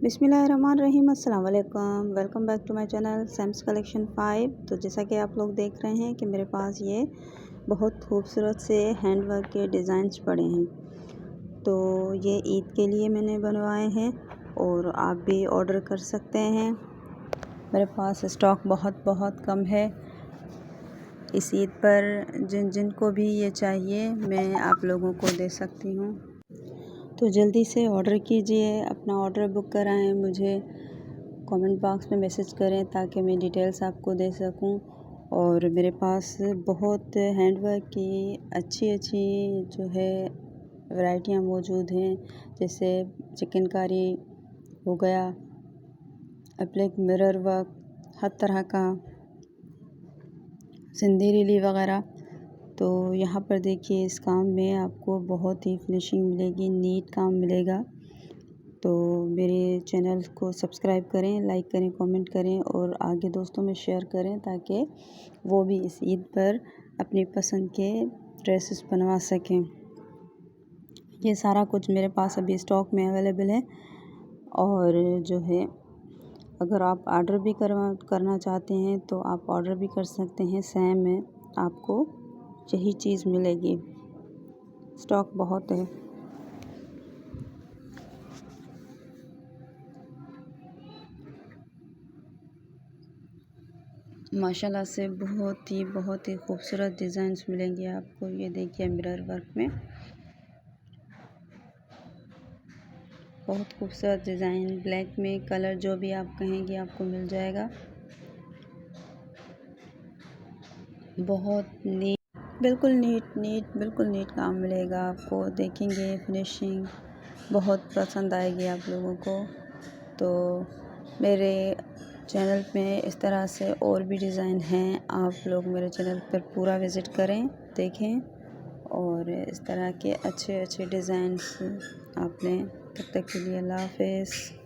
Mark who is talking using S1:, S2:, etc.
S1: बिस्मिल्लाहिर्रहमानिर्रहीम, अस्सलाम वालेकुम। Welcome back to my channel Sam's collection 5। तो जैसा कि आप लोग देख रहे हैं कि मेरे पास ये बहुत खूबसूरत से हैंड वर्क के डिज़ाइंस पड़े हैं। तो ये ईद के लिए मैंने बनवाए हैं और आप भी ऑर्डर कर सकते हैं। मेरे पास स्टॉक बहुत कम है। इस ईद पर जिन जिन को भी ये चाहिए मैं आप लोगों को दे सकती हूँ। तो जल्दी से ऑर्डर कीजिए, अपना ऑर्डर बुक कराएं, मुझे कमेंट बॉक्स में मैसेज करें ताकि मैं डिटेल्स आपको दे सकूं। और मेरे पास बहुत हैंडवर्क की अच्छी जो है वैरायटियां मौजूद हैं, जैसे चिकनकारी हो गया, एप्लिक मिरर वर्क, हर तरह का सिंधी रीली वगैरह। तो यहाँ पर देखिए, इस काम में आपको बहुत ही फिनिशिंग मिलेगी, नीट काम मिलेगा। तो मेरे चैनल को सब्सक्राइब करें, लाइक करें, कमेंट करें और आगे दोस्तों में शेयर करें ताकि वो भी इस ईद पर अपनी पसंद के ड्रेसेस बनवा सकें। ये सारा कुछ मेरे पास अभी स्टॉक में अवेलेबल है। और जो है, अगर आप ऑर्डर भी करना चाहते हैं तो आप ऑर्डर भी कर सकते हैं। सेम में आपको यही चीज़ मिलेगी। स्टॉक बहुत है। माशाल्लाह से बहुत ही खूबसूरत डिज़ाइंस मिलेंगे आपको। ये देखिए, मिरर वर्क में बहुत खूबसूरत डिज़ाइन, ब्लैक में कलर जो भी आप कहेंगे आपको मिल जाएगा। बहुत नीट, बिल्कुल नीट काम मिलेगा आपको। देखेंगे फिनिशिंग बहुत पसंद आएगी आप लोगों को। तो मेरे चैनल में इस तरह से और भी डिज़ाइन हैं। आप लोग मेरे चैनल पर पूरा विज़िट करें, देखें और इस तरह के अच्छे डिज़ाइंस आप लें। तब तक के लिए अल्लाह हाफ़िज़।